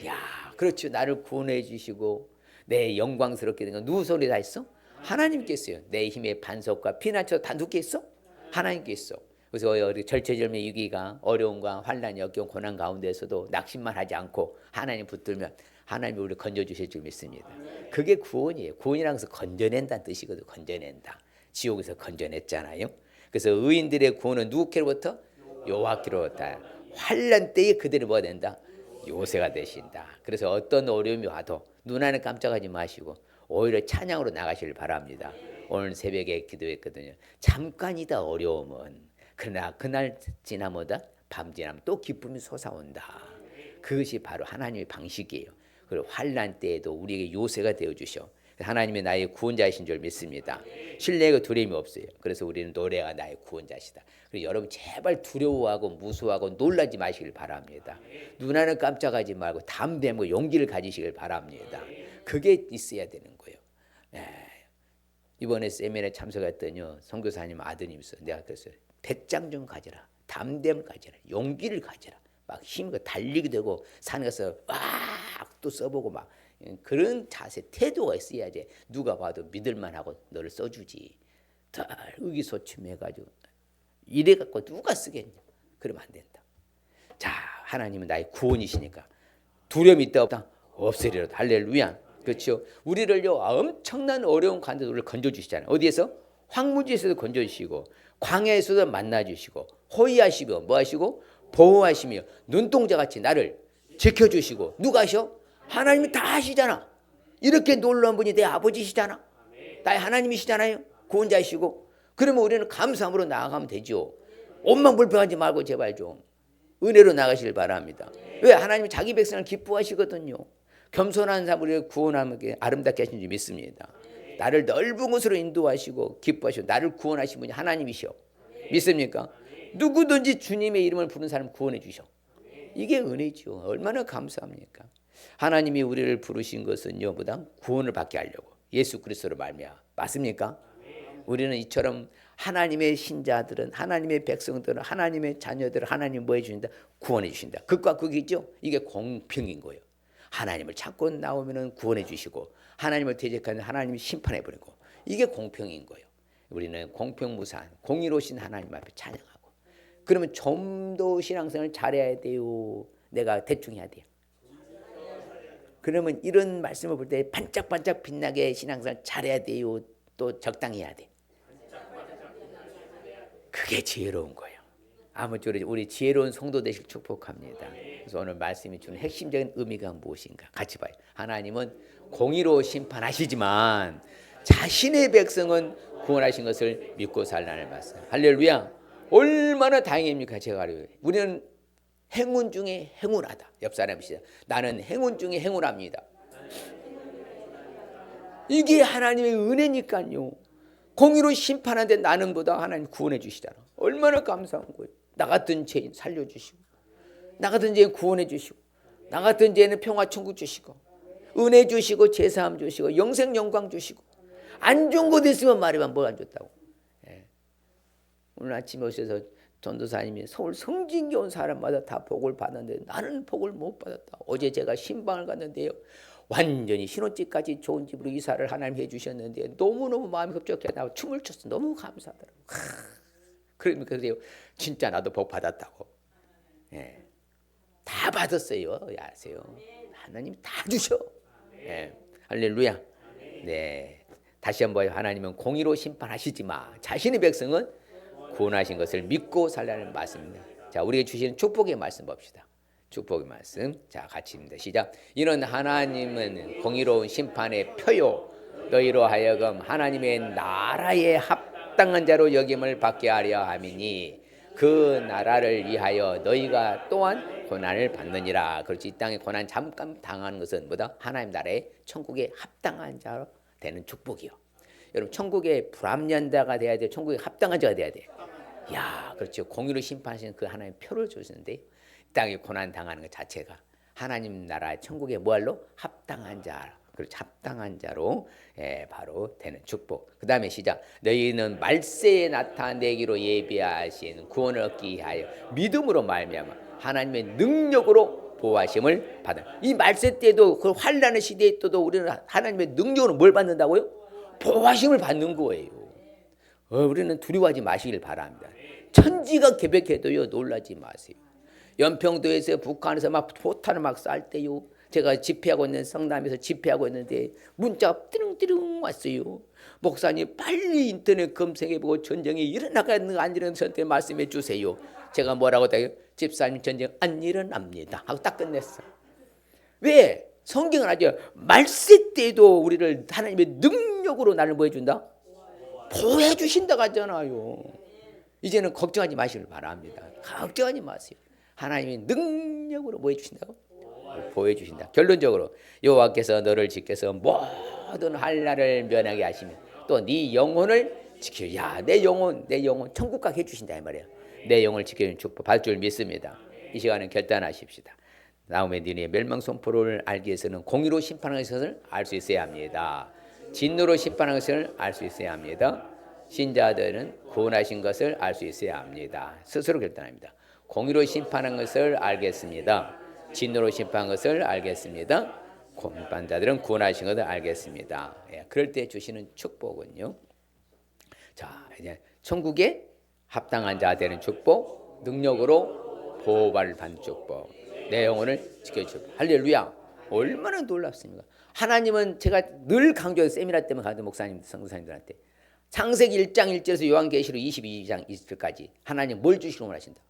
야, 그렇죠. 나를 구원해 주시고 내 영광스럽게 된 건 누구 손에 다 있어? 하나님께 있어요. 내 힘의 반석과 피난처 다 누구께 있어? 하나님께 있어. 그래서 절체절명의 위기가 어려움과 환난이 역경 고난 가운데서도 낙심만 하지 않고 하나님 붙들면 하나님이 우리를 건져주실 줄 믿습니다. 그게 구원이에요. 구원이라는 것은 건져낸다는 뜻이거든요. 건져낸다. 지옥에서 건져냈잖아요. 그래서 의인들의 구원은 누구께로부터? 여호와께로부터. 환난 때에 그들이 뭐가 된다? 요새가 되신다. 그래서 어떤 어려움이 와도 눈안에 깜짝하지 마시고 오히려 찬양으로 나가시길 바랍니다. 오늘 새벽에 기도했거든요. 잠깐이다 어려움은. 그러나 그날 지나면다 밤 지나면 또 기쁨이 솟아온다. 그것이 바로 하나님의 방식이에요. 그리고 환난 때에도 우리에게 요새가 되어주셔. 하나님이 나의 구원자이신 줄 믿습니다. 신뢰가 두려움이 없어요. 그래서 우리는 노래가 나의 구원자시다. 그리고 여러분 제발 두려워하고 무서워하고 놀라지 마시길 바랍니다. 눈안은 깜짝하지 말고 담대하고 용기를 가지시길 바랍니다. 그게 있어야 되는 거예요. 이번에 세미나에 참석했더니요 선교사님 아드님이 있어요. 내가 그랬어요. 배짱 좀 가져라. 담대함을 가져라. 용기를 가져라. 막 힘이 달리게 되고 산에 가서 또 써보고 막 그런 자세 태도가 있어야지 누가 봐도 믿을만하고 너를 써주지. 덜 의기소침해가지고 이래갖고 누가 쓰겠냐. 그러면 안 된다. 자, 하나님은 나의 구원이시니까 두려움이 있다 없다? 없으리라. 할렐루야. 그렇죠. 우리를요 엄청난 어려운 가운데 우리를 건져주시잖아요. 어디에서? 황무지에서도 건져주시고 광야에서도 만나주시고 호위하시고 뭐하시고 보호하시며 눈동자같이 나를 지켜주시고 누가 하셔? 하나님이 다 하시잖아. 이렇게 놀라운 분이 내 아버지시잖아. 나의 하나님이시잖아요. 구원자이시고. 그러면 우리는 감사함으로 나아가면 되죠. 옷만 불평하지 말고 제발 좀 은혜로 나가시길 바랍니다. 왜? 하나님이 자기 백성을 기뻐하시거든요. 겸손한 삶 우리를 구원하면 아름답게 하신 줄 믿습니다. 나를 넓은 곳으로 인도하시고 기뻐하시고 나를 구원하신 분이 하나님이셔. 믿습니까? 누구든지 주님의 이름을 부르는 사람 구원해 주셔. 이게 은혜죠. 얼마나 감사합니까? 하나님이 우리를 부르신 것은요, 보다 구원을 받게 하려고 예수 그리스도로 말미암아. 맞습니까? 우리는 이처럼 하나님의 신자들은, 하나님의 백성들은, 하나님의 자녀들은 하나님 뭐 해주신다? 구원해 주신다. 극과 극이죠. 이게 공평인 거예요. 하나님을 찾고 나오면 구원해 주시고 하나님을 대적하는 하나님이 심판해 버리고, 이게 공평인 거예요. 우리는 공평무사한 공의로우신 하나님 앞에 찬양하고. 그러면 좀 더 신앙생활을 잘해야 돼요? 내가 대충 해야 돼요? 그러면 이런 말씀을 볼 때 반짝반짝 빛나게 신앙생활 잘해야 돼요? 또 적당히 해야 돼? 그게 지혜로운 거예요. 아무쪼록 우리 지혜로운 성도 되실 축복합니다. 그래서 오늘 말씀이 주는 핵심적인 의미가 무엇인가 같이 봐요. 하나님은 공의로 심판하시지만 자신의 백성은 구원하신 것을 믿고 살라는 말씀. 할렐루야. 얼마나 다행입니까? 제가 알아요. 우리는 행운 중에 행운하다. 옆 사람이시다. 나는 행운 중에 행운합니다. 이게 하나님의 은혜니까요. 공의로 심판하는데 나는 보다 하나님 구원해 주시잖아. 얼마나 감사한 거예요. 나 같은 죄인 살려주시고, 나 같은 죄인 구원해 주시고, 나 같은 죄인은 평화 천국 주시고, 은혜 주시고, 제사함 주시고, 영생 영광 주시고. 안 좋은 것 있으면 말해봐. 뭐 안 좋다고. 예. 오늘 아침에 오셔서 전도사님이 서울 성진교 온 사람마다 다 복을 받았는데 나는 복을 못 받았다. 어제 제가 신방을 갔는데요, 완전히 신혼집까지 좋은 집으로 이사를 하나님 해주셨는데 너무너무 마음이 급적해서 춤을 췄어. 너무 감사하더라고요. 그러니까 그래요. 진짜 나도 복 받았다고. 예. 다 받았어요. 아세요? 하나님 다 주셔. 예. 할렐루야. 네. 다시 한번 하나님은 공의로 심판하시지만 자신의 백성은 구원하신 것을 믿고 살라는 말씀입니다. 자, 우리에게 주시는 축복의 말씀 봅시다. 축복의 말씀. 자, 같이 입니다. 시작. 이는 하나님은 공의로운 심판의 표요, 너희로 하여금 하나님의 나라에 합당한 자로 여김을 받게 하려 함이니 그 나라를 위하여 너희가 또한 고난을 받느니라. 그렇지. 이 땅에 고난 잠깐 당하는 것은 뭐다? 하나님 나라의 천국에 합당한 자로 되는 축복이요. 여러분, 천국의 불합리한자가 돼야 돼. 천국에 합당한 자가 돼야 돼. 야, 그렇죠. 공의로 심판하시는 그 하나님 표를 주시는데, 이 땅에 고난 당하는 것 자체가 하나님 나라 천국에 뭐할로? 합당한 자. 그렇죠. 합당한 자로 바로 되는 축복. 그 다음에 시작. 너희는 말세에 나타내기로 예비하신 구원을 얻기 위하여 믿음으로 말미암아 하나님의 능력으로 보호하심을 받아. 이 말세 때도, 그 환난의 시대에 또도 우리는 하나님의 능력으로 뭘 받는다고요? 보호하심을 받는 거예요. 우리는 두려워하지 마시길 바랍니다. 천지가 개벽해도요, 놀라지 마세요. 연평도에서 북한에서 막 포탄을 막 쌀 때요, 제가 집회하고 있는 성남에서 집회하고 있는데 문자가 띠릉띠릉 왔어요. 목사님 빨리 인터넷 검색해보고 전쟁이 일어나가는 안 일어나는 저한테 말씀해 주세요. 제가 뭐라고 해요? 집사님 전쟁 안 일어납니다 하고 딱 끝냈어. 왜? 성경은 아주 말세 때도 우리를 하나님의 능력으로 나를 뭐 해준다? 보호해 주신다고 하잖아요. 이제는 걱정하지 마시길 바랍니다. 걱정하지 마세요. 하나님의 능력으로 뭐 해주신다고? 보호해 주신다. 결론적으로 여호와께서 너를 지켜서 모든 한란을 면하게 하시며 또 네 영혼을 지켜. 야, 내 영혼 천국 가게 해주신다 이 말이에요. 내 영혼을 지켜주는 축복 받을 줄 믿습니다. 이 시간은 결단하십시다. 나음의 니네 멸망 선포를 알기 위해서는 공의로 심판하는 것을 알 수 있어야 합니다. 진노로 심판하는 것을 알 수 있어야 합니다. 신자들은 구원하신 것을 알 수 있어야 합니다. 스스로 결단합니다. 공의로 심판한 것을 알겠습니다. 진노로 심판한 것을 알겠습니다. 공판자들은 구원하신 것을 알겠습니다. 그럴 때 주시는 축복은요, 자, 이제 천국에 합당한 자 되는 축복, 능력으로 보호받을 받는 축복, 내 영혼을 지켜주시고. 할렐루야. 얼마나 놀랍습니까? 하나님은 제가 늘 강조해서 세미나 때문에 가는 목사님, 성도사님들한테 창세기 1장 1절에서 요한계시록 22장 20절까지 하나님 뭘 주시기를 원하신다?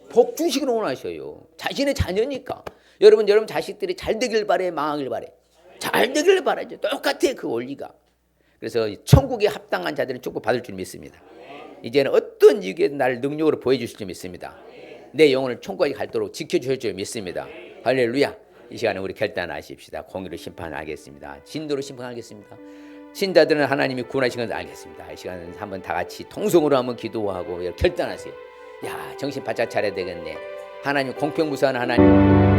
복 주시기를 원하셔요. 자신의 자녀니까. 여러분 자식들이 잘 되길 바래, 망하길 바래? 잘 되기를 바라죠. 똑같아 그 원리가. 그래서 천국에 합당한 자들은 축복 받을 줄 믿습니다. 이제는 어떤 이유에도 나를 능력으로 보여주실 줄 믿습니다. 내 영혼을 천국까지 갈도록 지켜주실 줄 믿습니다. 할렐루야. 이 시간에 우리 결단하십시다. 공의로 심판하겠습니다. 진노로 심판하겠습니다. 신자들은 하나님이 구원하신 건 알겠습니다. 이 시간은 한번 다 같이 통성으로 한번 기도하고 결단하세요. 야, 정신 바짝 차려야 되겠네. 하나님 공평무사한 하나님.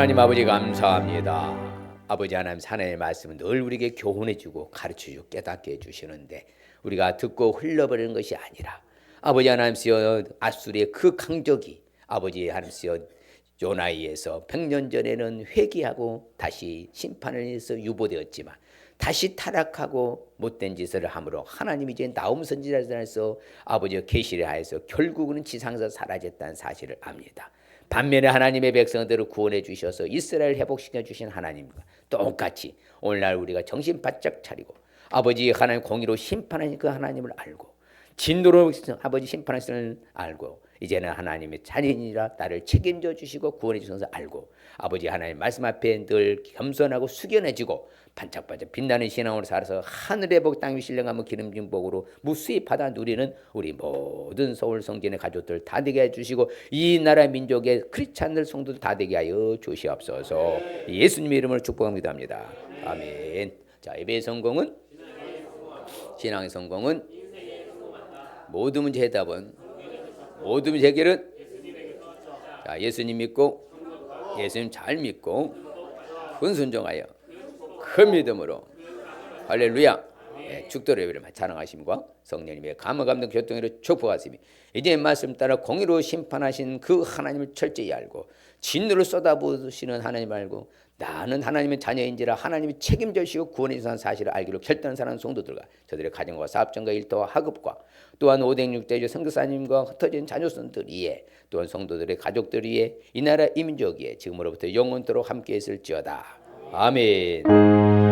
하나님 아버지 감사합니다. 아버지 하나님 하나님의 말씀은 늘 우리에게 교훈해주고 가르쳐주고 깨닫게 해주시는데 우리가 듣고 흘려버리는 것이 아니라 아버지 하나님이여 아수리의 그 강적이 아버지 하나님이여 요나이에서 100년 전에는 회개하고 다시 심판을 해서 유보되었지만 다시 타락하고 못된 짓을 함으로 하나님이 이제 나움 선지자에서 아버지의 계시를 하여서 결국은 지상에서 사라졌다는 사실을 압니다. 반면에 하나님의 백성들을 구원해 주셔서 이스라엘 회복시켜 주신 하나님과 똑같이 오늘날 우리가 정신 바짝 차리고 아버지 하나님 공의로 심판하신 그 하나님을 알고 진노로 아버지 심판하시는 알고 이제는 하나님의 자녀이라 나를 책임져 주시고 구원해 주셔서 알고 아버지 하나님 말씀 앞에 늘 겸손하고 숙연해지고 반짝반짝 빛나는 신앙으로 살아서 하늘의 복 땅 위 신령하며 기름진 복으로 무수히 받아 누리는 우리 모든 서울 성전의 가족들 다 되게 해주시고 이 나라 민족의 크리스찬들 성도들 다 되게 하여 주시옵소서. 예수님의 이름으로 축복합니다. 아멘. 자, 예배의 성공은 신앙의 성공은 모든 문제 해답은 모든 문제 해결은 자, 예수님 믿고 예수님 잘 믿고 큰 순종하여 큰 믿음으로 할렐루야. 축도 예배를 찬양하심과 성령님의 감화 감동 교통으로 축복하시며 이제 말씀 따라 공의로 심판하신 그 하나님을 철저히 알고 진노를 쏟아부으시는 하나님 알고 나는 하나님의 자녀인지라 하나님이 책임져 주시고 구원해 주시는 사실을 알기로 결단한 사람 성도들과 저들의 가정과 사업장과 일터와 학업과 또한 506대주 선교사님과 흩어진 자녀손들 위에 또한 성도들의 가족들 위에 이 나라 이 민족 위에 지금으로부터 영원토록 함께 있을지어다. 아멘.